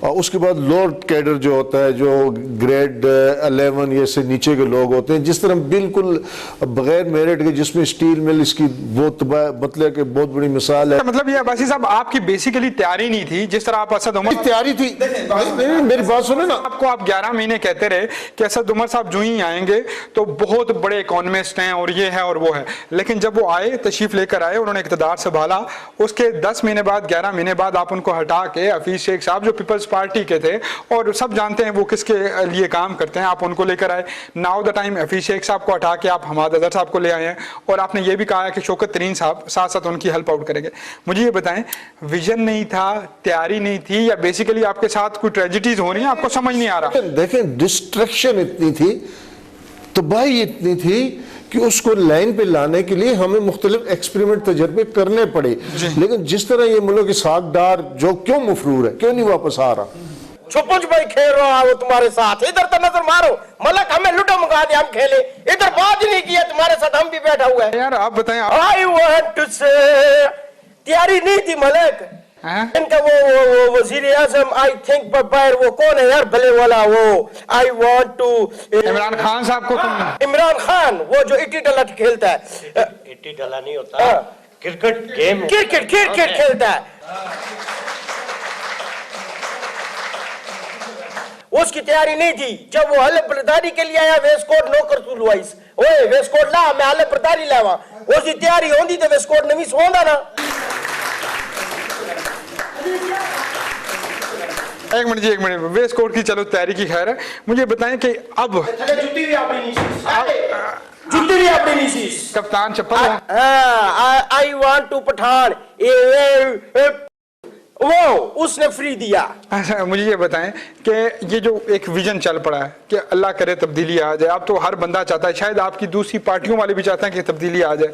اور اس کے بعد لوور کیڈر جو ہوتا ہے, جو گریڈ 11 یہ سے نیچے کے لوگ ہوتے ہیں, جس طرح بالکل بغیر میرٹ کے, جس میں اسٹیل مل اس کی بہت مطلب کہ بہت بڑی مثال ہے. مطلب یہ عباسی صاحب آپ کی بیسیکلی تیاری نہیں تھی, جس طرح آپ اسد عمر تیاری تھی. میری بات سنیں نا, آپ کو آپ 11 مہینے کہتے رہے کہ اسد عمر صاحب جو ہی آئیں گے تو بہت بڑے اکانومسٹ ہیں اور یہ ہے اور وہ ہے, لیکن جب وہ آئے, تشریف لے کر آئے, انہوں نے اقتدار سنبھالا, اس کے 10 مہینے بعد 11 مہینے بعد آپ ان کو ہٹا کے حفیظ شیخ صاحب جو پیپلز پارٹی کے تھے اور سب جانتے ہیں وہ کس کے لیے کام کرتے ہیں, آپ ان کو لے کر آئے. ناؤ دا ٹائم حفیظ شیخ صاحب کو ہٹا کے آپ حماد اظہر صاحب کو لے آئے ہیں, اور آپ نے یہ بھی کہا ہے کہ شوکت ترین صاحب ساتھ ساتھ ان کی ہیلپ آؤٹ کریں گے. مجھے یہ بتائیں, ویژن نہیں تھا, تیاری نہیں تھی, یا بیسیکلی آپ کے ساتھ کوئی ٹریجڈیز ہو رہی ہیں, آپ کو سمجھ نہیں آ رہا؟ دیکھیں ڈسٹریکشن اتنی تھی, تباہی اتنی تھی کہ اس کو لائن پہ لانے کے لیے ہمیں مختلف ایکسپریمنٹ تجربے کرنے پڑے. لیکن جس طرح یہ ملک ساکھ ڈار جو کیوں مفرور ہے, کیوں نہیں واپس آ رہا؟ چھپنچ بھائی کھیل رہا وہ تمہارے ساتھ, ادھر تو نظر مارو, ملک ہمیں لٹو منگا دے ہم کھیلے, ادھر بات نہیں کیا تمہارے ساتھ, ہم بھی بیٹھا ہوا ہے. یار آپ بتائیں, I want to say تیاری نہیں تھی ملک. ان کا وہ وزیر اعظم آئی تھنک باہر وہ کون ہے یار بھلے والا, وہ I want to Imran Khan صاحب کو عمران خان, وہ جو اٹی ڈلا کھیلتا ہے, اٹی ڈلا نہیں ہوتا, کرکٹ گیم, کرکٹ کھیلتا ہے. اس کی تیاری نہیں تھی. جب وہ حلف برداری کے لیے آیا, ویسٹ کوٹ نوکر تو لوائس, اوے ویسٹ کوٹ لا, میں حلف برداری لاوا. اس کی تیاری ہوندی تو ویسٹ کوٹ نویس ہوندا نا. ایک منٹ جی, ایک منٹ, ویسٹ کوٹ کی چلو تیاری کی خیر ہے. مجھے بتائیں کہ اب جُتی بھی اپنی نیسیس کپتان چپل آئی وانٹ ٹو پٹھان, وہ اس نے فری دیا. اچھا مجھے یہ بتائیں کہ یہ جو ایک ویژن چل پڑا ہے کہ اللہ کرے تبدیلی آ جائے, اب تو ہر بندہ چاہتا ہے, شاید آپ کی دوسری پارٹیوں والے بھی چاہتے ہیں کہ تبدیلی آ جائے,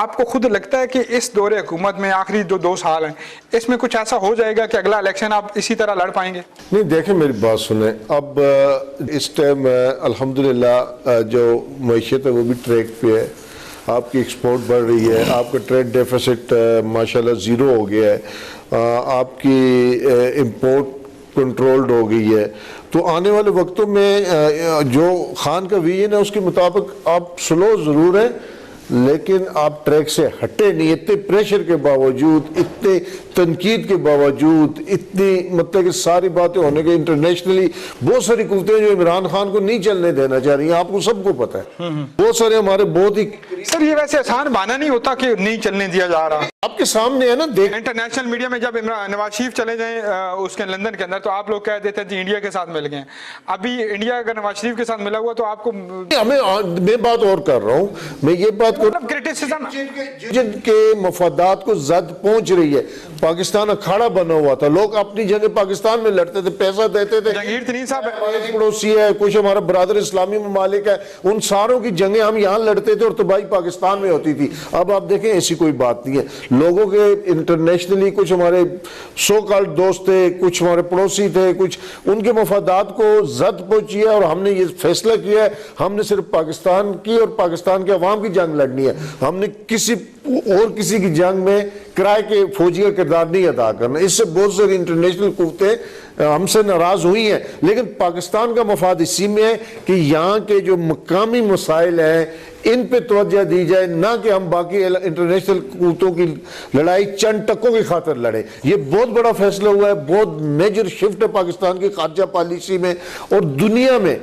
آپ کو خود لگتا ہے کہ اس دور حکومت میں آخری جو 2 سال ہیں اس میں کچھ ایسا ہو جائے گا کہ اگلا الیکشن آپ اسی طرح لڑ پائیں گے؟ نہیں دیکھیں میری بات سنیں, اب اس ٹائم الحمدللہ جو معیشت ہے وہ بھی ٹریک پہ ہے, آپ کی ایکسپورٹ بڑھ رہی ہے, آپ کا ٹریڈ ڈیفیسٹ ماشاءاللہ 0 ہو گیا ہے, آپ کی امپورٹ کنٹرولڈ ہو گئی ہے. تو آنے والے وقتوں میں جو خان کا ویژن ہے اس کے مطابق آپ سلو ضرور ہیں, لیکن آپ ٹریک سے ہٹے نہیں. اتنے پریشر کے باوجود, اتنے تنقید کے باوجود, اتنی مطلب کہ ساری باتیں ہونے کے, انٹرنیشنلی بہت ساری قوتیں جو عمران خان کو نہیں چلنے دینا چاہ رہی ہیں, آپ کو سب کو پتہ ہے. بہت سارے ہمارے بہت ہی سر, یہ ویسے آسان بہانہ نہیں ہوتا کہ نہیں چلنے دیا جا رہا. آپ کے سامنے ہے نا, دیکھ انٹرنیشنل میڈیا میں جب نواز شریف چلے جائیں اس کے لندن کے اندر, تو آپ لوگ کہہ دیتے ہیں جی انڈیا کے ساتھ مل گئے. ابھی انڈیا اگر نواز شریف کے ساتھ ملا ہوا تو آپ کو, میں بات اور کر رہا ہوں, میں یہ بات کر رہا ہوں کرٹیسزم جن کے مفادات کو زد پہنچ رہی ہے. پاکستان اکھاڑا بنا ہوا تھا, لوگ اپنی جگہ پاکستان میں لڑتے تھے, پیسہ دیتے تھے. جہانگیر ترین صاحب ہمارے پڑوسی ہے, کچھ ہمارا برادر اسلامی ممالک ہے, ان ساروں کی جنگیں ہم یہاں لڑتے تھے اور تباہی پاکستان میں ہوتی تھی. اب آپ دیکھیں ایسی کوئی بات نہیں ہے. لوگوں کے انٹرنیشنلی کچھ ہمارے سو کالڈ دوست تھے, کچھ ہمارے پڑوسی تھے, کچھ ان کے مفادات کو زد پہنچی ہے, اور ہم نے یہ فیصلہ کیا ہے ہم نے صرف پاکستان کی اور پاکستان کے عوام کی جنگ لڑنی ہے. ہم نے کسی اور کسی کی جنگ میں کرائے کے فوجی کا کردار نہیں ادا کرنا. اس سے بہت ساری انٹرنیشنل قوتیں ہم سے ناراض ہوئی ہیں, لیکن پاکستان کا مفاد اسی میں ہے کہ یہاں کے جو مقامی مسائل ہیں ان پہ توجہ دی جائے, نہ کہ ہم باقی انٹرنیشنل قوتوں کی لڑائی چند ٹکوں کی خاطر لڑیں. یہ بہت بڑا فیصلہ ہوا ہے, بہت میجر شفٹ ہے پاکستان کی خارجہ پالیسی میں اور دنیا میں.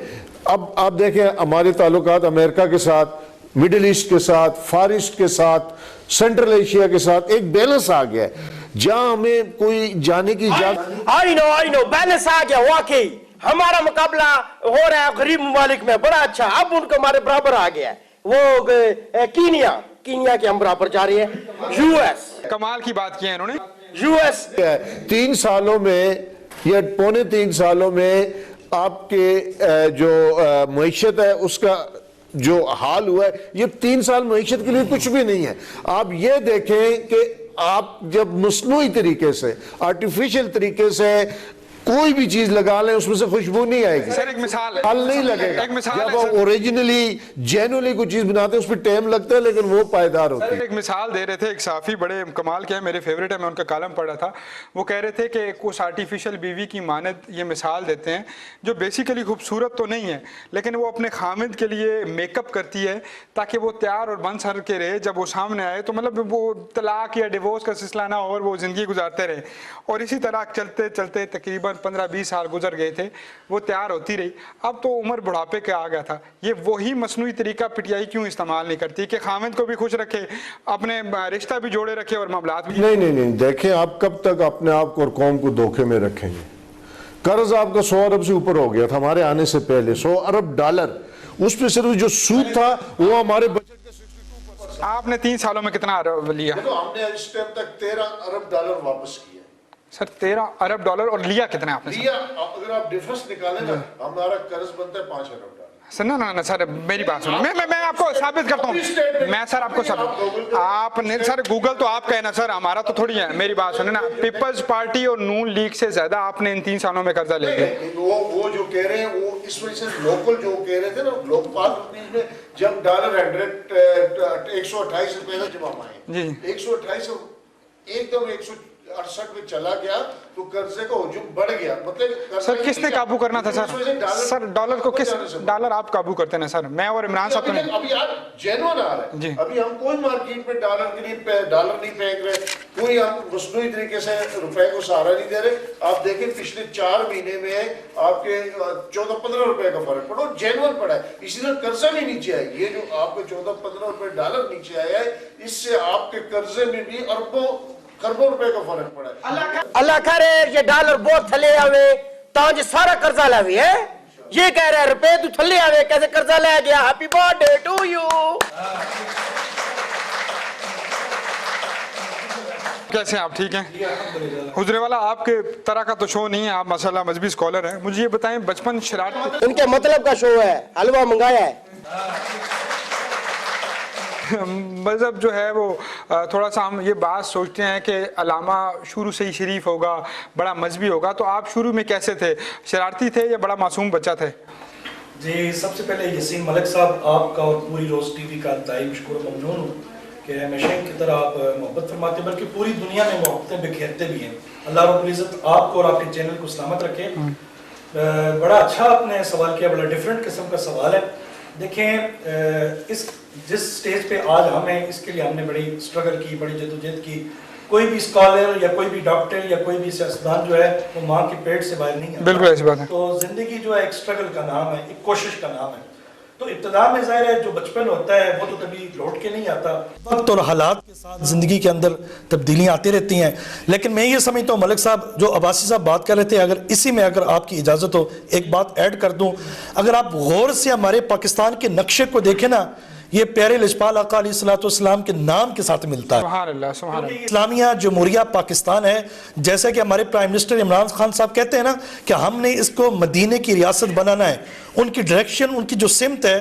اب آپ دیکھیں ہمارے تعلقات امریکہ کے ساتھ, مڈل ایسٹ کے ساتھ, فار ایسٹ کے ساتھ, سینٹرل ایشیا کے ساتھ ایک بیلنس آ گیا ہے, جہاں ہمیں کوئی جانے کی اجازت. آئی نو بیلنس آ گیا. واقعی ہمارا مقابلہ ہو رہا ہے غریب ممالک میں بڑا اچھا, اب ان کو ہمارے برابر آ گیا ہے. وہ کینیا کے ہم برابر جا رہے ہیں. یو ایس کمال کی بات کی ہے انہوں نے. یو ایس 3 سالوں میں یا پونے 3 سالوں میں آپ کے جو معیشت ہے اس کا جو حال ہوا ہے, یہ 3 سال معیشت کے لیے کچھ بھی نہیں ہے. آپ یہ دیکھیں کہ آپ جب مصنوعی طریقے سے, آرٹیفیشل طریقے سے کوئی بھی چیز لگا لیں اس میں سے خوشبو نہیں آئے گی, سر ایک مثال ہے, پھل نہیں لگے گا. ایک مثال جب ہے آپ سر. اوریجنلی جینولی کوئی چیز بناتے ہیں اس پہ ٹائم لگتا ہے لیکن وہ پائیدار ہوتی ہے. ایک مثال دے رہے تھے, ایک صحافی بڑے کمال کے ہیں, میرے فیوریٹ ہے, میں ان کا کالم پڑھا تھا. وہ کہہ رہے تھے کہ کچھ آرٹیفیشل بیوی کی مانند یہ مثال دیتے ہیں جو بیسیکلی خوبصورت تو نہیں ہے لیکن وہ اپنے خامد کے لیے میک اپ کرتی ہے تاکہ وہ تیار اور بن سر کے رہے, جب وہ سامنے آئے تو مطلب وہ طلاق یا ڈیورس کا سلسلہ نہ ہو اور وہ زندگی گزارتے رہے. اور اسی طرح چلتے چلتے تقریباً 15-20 سال گزر گئے تھے, وہ تیار ہوتی رہی. اب تو عمر بڑھاپے کے آ گیا تھا. یہ وہی مصنوعی طریقہ پٹیائی کیوں استعمال نہیں کرتی کہ خامد کو بھی خوش رکھے, اپنے رشتہ بھی جوڑے رکھے اور معاملات بھی. نہیں, دیکھیں آپ کب تک اپنے آپ کو اور قوم کو دھوکے میں رکھیں گے. قرض آپ کا 100 ارب سے اوپر ہو گیا تھا ہمارے آنے سے پہلے, 100 ارب ڈالر. اس پہ صرف جو سود تھا وہ ہمارے بجٹ کا 62%. آپ نے 3 سالوں میں کتنا لیا؟ ہم نے اس ٹائم تک 13 ارب ڈالر واپس کیا. سر 13 ارب ڈالر, اور لیا کتنا آپ نے؟ لیا اگر آپ ڈیفرنس نکالیں نا ہمارا قرض بنتا ہے 5 ارب ڈالر. سر نہ سر میری بات سنیں, میں آپ کو ثابت کرتا ہوں. میں سر آپ کو ثابت, آپ نے سر گوگل تو آپ کا ہے نا سر, ہمارا تو تھوڑی ہے. میری بات سنیں نا, پیپلز پارٹی اور نون لیگ سے زیادہ آپ نے ان 3 سالوں میں قرضہ لے لیا. وہ جو کہہ رہے ہیں وہ اس وجہ سے لوکل جو کہہ رہے تھے نا, لوگ روپیز میں جب ڈالر 128 روپے کا جمع آئے, 128 ایک دم 168 میں چلا گیا تو قرضے کا ہجوم بڑھ گیا. مطلب سر کس نے قابو کرنا تھا سر؟ سر ڈالر کو کس, ڈالر آپ قابو کرتے ہیں سر, میں اور عمران صاحب. ابھی آپ جینون آ رہے ہیں, ابھی ہم کوئی مارکیٹ میں ڈالر نہیں پھینک رہے, کوئی ہم مصنوعی طریقے سے روپے کو سہارا نہیں دے رہے. آپ دیکھیں پچھلے 4 مہینے میں آپ کے 14-15 روپے کا فرق پڑا, جینون پڑا ہے. اسی طرح قرضہ بھی نیچے آئے. یہ جو آپ کے 14-15 روپے ڈالر نیچے آیا ہے, اس سے آپ کے قرضے میں بھی خربوں روپے کا فرق پڑا ہے. اللہ کرے یہ ڈالر بہت تھلے آوے تاں جی سارا قرضہ لاوی ہے. یہ کہہ رہا ہے روپے تو تھلے آوے کیسے قرضہ لے گیا. Happy birthday to you. کیسے آپ ٹھیک ہیں؟ حضرے والا آپ کے طرح کا تو شو نہیں ہے, آپ ماشاءاللہ مذہبی اسکالر ہیں. مجھے یہ بتائیں بچپن شرارت ان کے مطلب کا شو ہے, حلوہ منگایا ہے. مذہب جو ہے وہ تھوڑا سا ہم یہ بات سوچتے ہیں کہ علامہ شروع سے ہی شریف ہوگا, بڑا مذہبی ہوگا, تو آپ شروع میں کیسے تھے, شرارتی تھے یا بڑا معصوم بچہ تھے؟ جی سب سے پہلے یسین ملک صاحب آپ کا اور پوری روز ٹی وی کا انتہائی مشکور و ممنون ہوں کہ ہمیشہ کی طرح آپ محبت فرماتے بلکہ پوری دنیا میں محبتیں بکھیرتے بھی ہیں. اللہ رب العزت آپ کو اور آپ کے چینل کو سلامت رکھے. بڑا اچھا آپ نے سوال کیا, بڑا ڈیفرنٹ قسم کا سوال ہے. دیکھیں اس جس سٹیج پہ آج ہم ہیں اس کے لیے ہم نے بڑی سٹرگل کی, بڑی جدوجہد کی. کوئی بھی اسکالر یا کوئی بھی ڈاکٹر یا کوئی بھی سیاستدان جو ہے وہ ماں کے پیٹ سے باہر نہیں آتا. بالکل ایسی بات ہے. تو زندگی جو ہے ایک سٹرگل کا نام ہے, ایک کوشش کا نام ہے. تو ابتدا میں ظاہر ہے جو بچپن ہوتا ہے وہ تو کبھی لوٹ کے نہیں آتا, وقت اور حالات کے ساتھ زندگی کے اندر تبدیلیاں آتی رہتی ہیں. لیکن میں یہ سمجھتا ہوں ملک صاحب جو عباسی صاحب بات کر رہے تھے, اگر اسی میں اگر آپ کی اجازت ہو ایک بات ایڈ کر دوں. اگر آپ غور سے ہمارے پاکستان کے نقشے کو دیکھیں نا, یہ پیارے لجپال آقا علیہ الصلوۃ والسلام کے نام کے ساتھ ملتا ہے. سبحان اللہ سبحان اللہ. اسلامیہ جمہوریہ پاکستان ہے, جیسے کہ ہمارے پرائم منسٹر عمران خان صاحب کہتے ہیں نا کہ ہم نے اس کو مدینے کی ریاست بنانا ہے. ان کی ڈائریکشن, ان کی جو سمت ہے,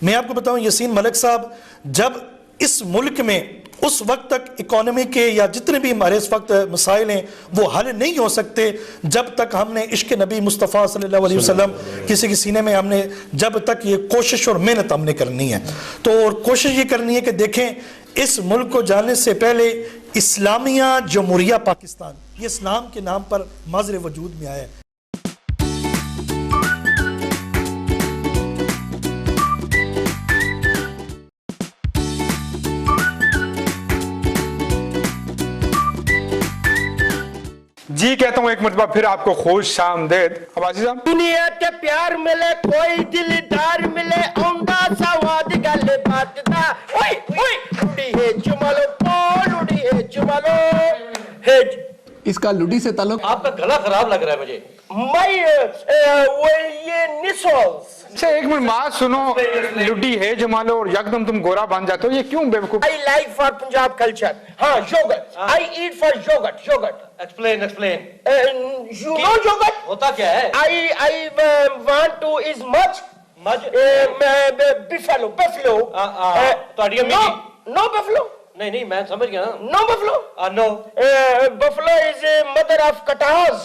میں آپ کو بتاؤں یسین ملک صاحب جب اس ملک میں اس وقت تک اکانومی کے یا جتنے بھی ہمارے اس وقت مسائل ہیں وہ حل نہیں ہو سکتے جب تک ہم نے عشق نبی مصطفیٰ صلی اللہ علیہ وسلم کسی کے سینے میں ہم نے جب تک یہ کوشش اور محنت ہم نے کرنی ہے. تو اور کوشش یہ کرنی ہے کہ دیکھیں اس ملک کو جاننے سے پہلے اسلامیہ جمہوریہ پاکستان یہ اسلام کے نام پر مظہر وجود میں آیا ہے. جی کہتا ہوں ایک مرتبہ پھر آپ کو خوش آمدید. عباسی صاحب دنیا کے پیار ملے کوئی دلدار ملے عمدہ سواد گل بات دا اوئے اوئے اڑی ہے جمالو پول اڑی ہے جمالو ہے. اس کا لڈی سے تعلق آپ کا گلا خراب لگ رہا ہے مجھے. وہ یہ نسوز. اچھا ایک منٹ بات سنو, لڈی ہے جمالو اور یکدم تم گورا بن جاتے ہو, یہ کیوں بے وقوف؟ I like for Punjab culture. ہاں yogurt. I eat for yogurt. Yogurt. Explain. You know yogurt? ہوتا کیا ہے؟ I want to is much. Buffalo. تہاڈی امی No buffalo. نہیں میں سمجھ گیا. No buffalo. No. Buffalo is a mother of cows.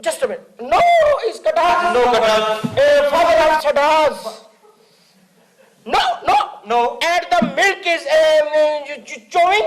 Just a minute. No, it's Katas. No, Katas. Father of Katas. No, no. No. And the milk is chewing.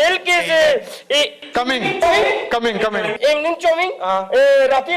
Milk is Coming, coming, coming. evening chewing. Rati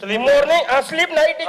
Sleep. Morning, sleep night is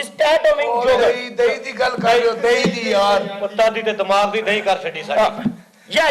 Is that a wing jogger? ਦਹੀਂ ਦੀ ਗੱਲ ਕਰ ਰਹੇ ਹੋ, ਦਹੀਂ ਦੀ ਯਾਰ ਪੁੱਤਾਂ ਦੀ ਤੇ ਦਿਮਾਗ ਦੀ ਨਹੀਂ ਕਰ ਛੱਡੀ ਸਾਡੀ। Yeah.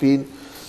3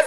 As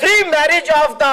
3 marriage of the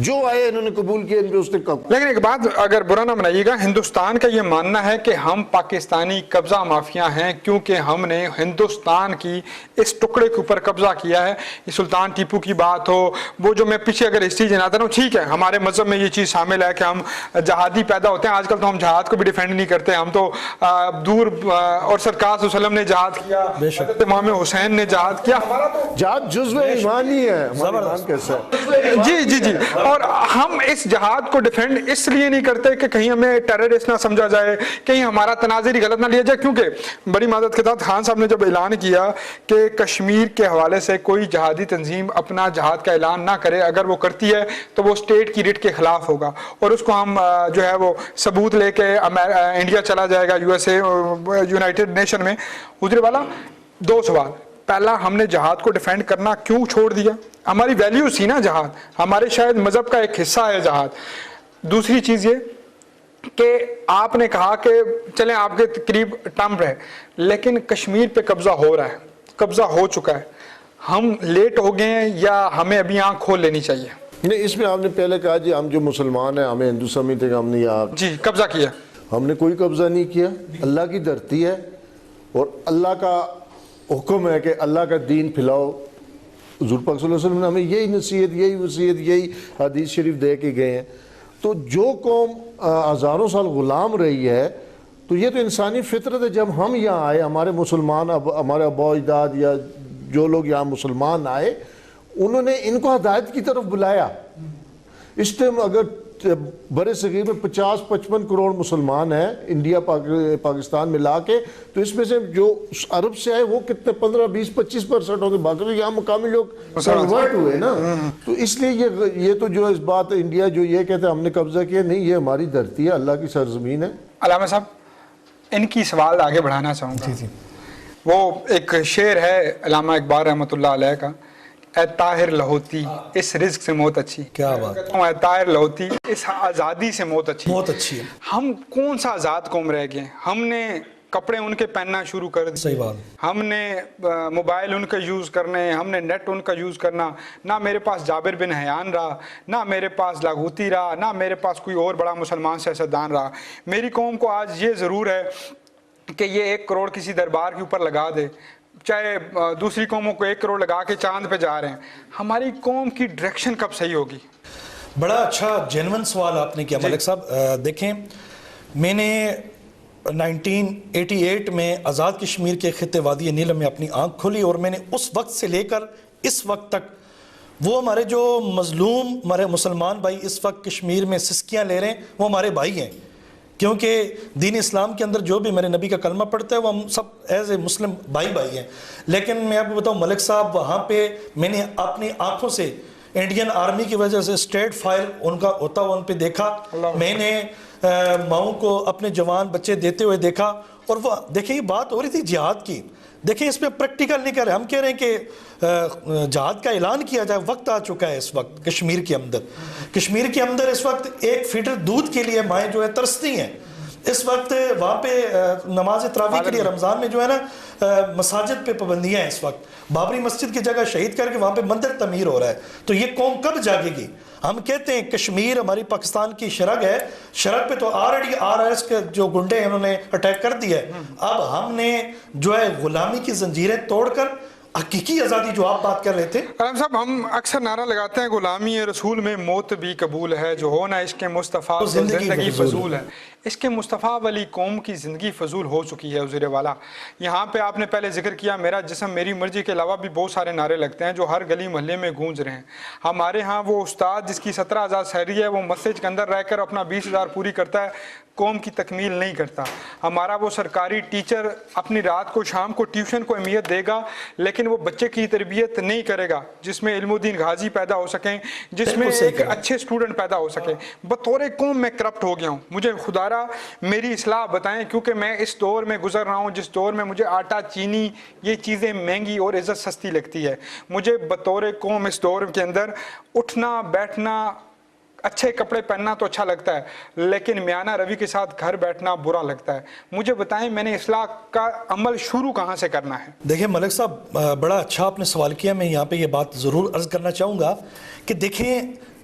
جو آئے انہوں نے قبول کیا، ان پہ اس نے لیکن ایک بات اگر برا نہ منائیے گا، ہندوستان کا یہ ماننا ہے کہ ہم پاکستانی قبضہ مافیا ہیں کیونکہ ہم نے ہندوستان کی اس ٹکڑے کے اوپر قبضہ کیا ہے. یہ سلطان ٹیپو کی بات ہو، وہ جو میں پیچھے اگر ہسٹری جناتا ہوں، ٹھیک ہے ہمارے مذہب میں یہ چیز شامل ہے کہ ہم جہادی پیدا ہوتے ہیں. آج کل تو ہم جہاد کو بھی ڈیفینڈ نہیں کرتے، ہم تو دور، اور سرکار صلی اللہ علیہ وسلم نے جہاد کیا، حضرت امام حسین نے جہاد کیا. ہمارا تو جہاد جزو ایمان ہی ہے. ہمارا ایمان کیسا ہے؟ جی جی جی. اور ہم اس جہاد کو ڈیفینڈ اس لیے نہیں کرتے کہ کہیں ہمیں ٹیررسٹ نہ سمجھا جائے، کہیں ہمارا تناظر ہی غلط نہ لیا جائے. کیونکہ بڑی معذرت کے ساتھ خان صاحب نے جب اعلان کیا کہ کشمیر کے حوالے سے کوئی جہادی تنظیم اپنا جہاد کا اعلان نہ کرے، اگر وہ کرتی ہے تو وہ اسٹیٹ کی ریٹ کے خلاف ہوگا، اور اس کو ہم جو ہے وہ ثبوت لے کے انڈیا چلا جائے گا، U S A, United Nation میں. حضرت والا 2 سوال. پہلا، ہم نے جہاد کو ڈیفینڈ کرنا کیوں چھوڑ دیا؟ ہماری ویلیو تھی نا جہاد، ہمارے شاید مذہب کا ایک حصہ ہے جہاد. دوسری چیز یہ کہ آپ نے کہا کہ چلیں آپ کے قریب ٹرمپ ہے، لیکن کشمیر پہ قبضہ ہو رہا ہے، قبضہ ہو چکا ہے. ہم لیٹ ہو گئے ہیں یا ہمیں ابھی آنکھ کھول لینی چاہیے؟ نہیں، اس میں آپ نے پہلے کہا جی ہم جو مسلمان ہیں ہمیں ہندو سمجھتے ہیں کہ ہم نے یہاں جی قبضہ کیا. ہم نے کوئی قبضہ نہیں کیا. اللہ کی دھرتی ہے اور اللہ کا حکم ہے کہ اللہ کا دین پھیلاؤ. حضور پاک صلی اللہ علیہ وسلم نے ہمیں یہی نصیحت، یہی وصیت، یہی حدیث شریف دے کے گئے ہیں. تو جو قوم ہزاروں سال غلام رہی ہے، تو یہ تو انسانی فطرت ہے. جب ہم یہاں آئے، ہمارے مسلمان ہمارے آباء و اجداد یا جو لوگ یہاں مسلمان آئے، انہوں نے ان کو ہدایت کی طرف بلایا. اس ٹائم اگر برے صغیر میں 50-55 کروڑ مسلمان ہیں انڈیا پاکستان ملا کے، تو اس میں سے جو عرب سے آئے وہ کتنے 15-20-25% ہوں گے، باقی تو یہاں مقامی لوگ کنورٹ ہوئے نا. تو اس لیے یہ تو جو اس بات انڈیا جو یہ کہتے ہیں ہم نے قبضہ کیا، نہیں، یہ ہماری دھرتی ہے، اللہ کی سرزمین ہے. علامہ صاحب ان کی سوال آگے بڑھانا چاہوں گا. وہ ایک شعر ہے علامہ اقبال رحمۃ اللہ علیہ کا، اے طاہر لاہوتی اس رزق سے موت اچھی. کیا بات. اے طاہر لاہوتی اس آزادی سے موت اچھی. بہت اچھی ہے. ہم کون سا آزاد قوم رہ گئے؟ ہم نے کپڑے ان کے پہننا شروع کر دیے، صحیح بات. ہم نے موبائل ان کا یوز کرنے، ہم نے نیٹ ان کا یوز کرنا. نہ میرے پاس جابر بن حیان رہا، نہ میرے پاس لاہوتی رہا، نہ میرے پاس کوئی اور بڑا مسلمان سیاستدان رہا. میری قوم کو آج یہ ضرور ہے کہ یہ 1 کروڑ کسی دربار کے اوپر لگا دے، چاہے دوسری قوموں کو 1 کروڑ لگا کے چاند پہ جا رہے ہیں. ہماری قوم کی ڈائریکشن کب صحیح ہوگی؟ بڑا اچھا جینون سوال آپ نے کیا ملک صاحب. دیکھیں، میں نے 1988 میں آزاد کشمیر کے خطے وادی نیلم میں اپنی آنکھ کھولی، اور میں نے اس وقت سے لے کر اس وقت تک وہ ہمارے جو مظلوم ہمارے مسلمان بھائی اس وقت کشمیر میں سسکیاں لے رہے ہیں، وہ ہمارے بھائی ہیں. کیونکہ دین اسلام کے اندر جو بھی میرے نبی کا کلمہ پڑھتا ہے وہ ہم سب ایز اے مسلم بھائی ہیں. لیکن میں آپ کو بتاؤں ملک صاحب، وہاں پہ میں نے اپنی آنکھوں سے انڈین آرمی کی وجہ سے اسٹریٹ فائر ان کا ہوتا ہوا ان پہ دیکھا. میں نے ماؤں کو اپنے جوان بچے دیتے ہوئے دیکھا. اور وہ دیکھیں، یہ بات ہو رہی تھی جہاد کی. دیکھیں اس میں پریکٹیکل نہیں کر رہے، ہم کہہ رہے ہیں کہ جہاد کا اعلان کیا جائے. وقت آ چکا ہے اس وقت کشمیر کے اندر اس وقت 1 فیٹر دودھ کے لیے مائیں جو ہے ترستی ہیں. اس وقت وہاں پہ نماز تراویح کے لیے رمضان میں جو ہے نا مساجد پہ پابندیاں ہیں. اس وقت بابری مسجد کی جگہ شہید کر کے وہاں پہ مندر تعمیر ہو رہا ہے. تو یہ قوم کب جاگے گی؟ ہم کہتے ہیں کشمیر ہماری پاکستان کی شرگ ہے، شرگ پہ تو آلریڈی RIS کے جو گنڈے ہیں انہوں نے اٹیک کر دیا ہے. اب ہم نے جو ہے غلامی کی زنجیریں توڑ کر حقیقی آزادی جو آپ بات کر رہے تھے. علامہ صاحب ہم اکثر نعرہ لگاتے ہیں غلامی رسول میں موت بھی قبول ہے، جو ہونا عشق مصطفیٰ زندگی فضول ہے. عشق مصطفیٰ والی قوم کی زندگی فضول ہو چکی ہے حضور والا. یہاں پہ آپ نے پہلے ذکر کیا میرا جسم میری مرضی کے علاوہ بھی بہت سارے نعرے لگتے ہیں جو ہر گلی محلے میں گونج رہے ہیں. ہمارے ہاں وہ استاد جس کی 17,000 سیلری ہے وہ مسجد کے اندر رہ کر اپنا 20,000 پوری کرتا ہے، قوم کی تکمیل نہیں کرتا. ہمارا وہ سرکاری ٹیچر اپنی رات کو شام کو ٹیوشن کو اہمیت دے گا، لیکن وہ بچے کی تربیت نہیں کرے گا جس میں علم الدین غازی پیدا ہو سکیں، جس میں ایک اچھے سٹوڈنٹ پیدا ہو سکیں. بطور قوم میں کرپٹ ہو گیا ہوں. مجھے خدا را میری اصلاح بتائیں، کیونکہ میں اس دور میں گزر رہا ہوں جس دور میں مجھے آٹا چینی یہ چیزیں مہنگی اور عزت سستی لگتی ہے. مجھے بطور قوم اس دور کے اندر اٹھنا بیٹھنا اچھے کپڑے پہننا تو اچھا لگتا ہے، لیکن میانہ روی کے ساتھ گھر بیٹھنا برا لگتا ہے. مجھے بتائیں میں نے اصلاح کا عمل شروع کہاں سے کرنا ہے؟ دیکھیں ملک صاحب، بڑا اچھا آپ نے سوال کیا. میں یہاں پہ یہ بات ضرور عرض کرنا چاہوں گا کہ دیکھیں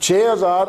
6,000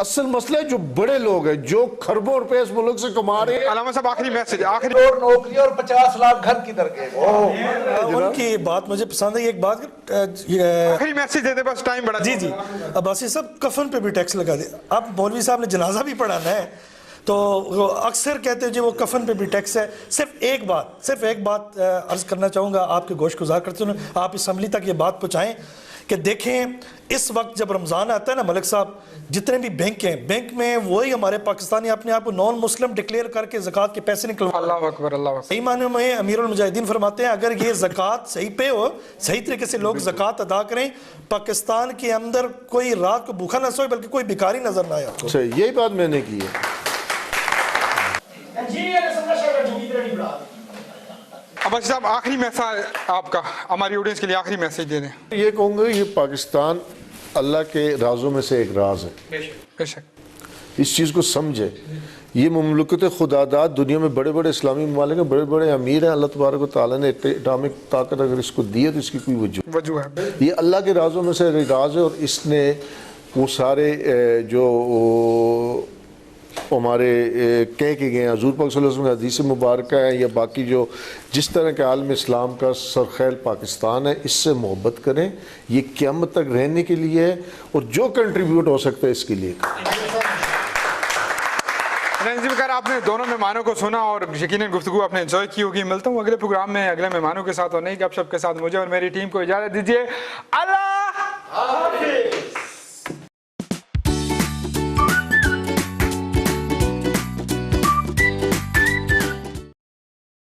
اصل مسئلہ ہے جو بڑے لوگ ہیں جو خربوں روپے اس ملک سے کما رہے ہیں. علامہ صاحب آخری میسج آخری کروڑ نوکری اور 50 لاکھ گھر کدھر گئے؟ ان کی بات مجھے پسند ہے. ایک بات آخری میسج دے دے بس ٹائم بڑا. جی عباسی صاحب کفن پہ بھی ٹیکس لگا دے. اب مولوی صاحب نے جنازہ بھی پڑھانا ہے تو وہ اکثر کہتے ہیں جی وہ کفن پہ بھی ٹیکس ہے. صرف ایک بات عرض کرنا چاہوں گا آپ کے گوش گزار کرتے ہیں, آپ اسمبلی تک یہ بات پہنچائیں کہ دیکھیں اس وقت جب رمضان آتا ہے نا ملک صاحب, جتنے بھی بینک ہیں, بینک میں وہی ہمارے پاکستانی اپنے آپ کو نان مسلم ڈکلیئر کر کے زکوٰۃ کے پیسے نکلوا. اللہ اکبر اللہ اکبر. صحیح معنی میں امیر المجاہدین فرماتے ہیں اگر یہ زکوٰۃ صحیح پہ ہو, صحیح طریقے سے لوگ زکوٰۃ ادا کریں, پاکستان کے اندر کوئی رات کو بھوکا نہ سوئے بلکہ کوئی بیکاری نظر نہ آئے. اچھا یہی بات میں نے کی ہے. عباسی صاحب آخری میسج آپ کا ہماری آڈینس کے لیے آخری میسج دے دیں. یہ کہوں گا یہ پاکستان اللہ کے رازوں میں سے ایک راز ہے, بے شک اس چیز کو سمجھے. یہ مملکت خدا داد دنیا میں بڑے بڑے اسلامی ممالک ہیں, بڑے بڑے امیر ہیں. اللہ تبارک و تعالیٰ نے اٹامک طاقت اگر اس کو دی ہے تو اس کی کوئی وجہ ہے. یہ اللہ کے رازوں میں سے ایک راز ہے, اور اس نے وہ سارے جو ہمارے کہہ کے گئے ہیں حضور پاک صلی اللہ علیہ وسلم کی حدیث مبارکہ ہے یا باقی جو جس طرح کے عالم اسلام کا سرخیل پاکستان ہے, اس سے محبت کریں. یہ قیامت تک رہنے کے لیے ہے اور جو کنٹریبیوٹ ہو سکتا ہے اس کے لیے. بکر آپ نے دونوں مہمانوں کو سنا اور یقیناً گفتگو آپ نے انجوائے کی ہوگی. ملتا ہوں اگلے پروگرام میں اگلے مہمانوں کے ساتھ اور نئی گپ شپ کے ساتھ. مجھے اور میری ٹیم کو اجازت دیجیے. اللہ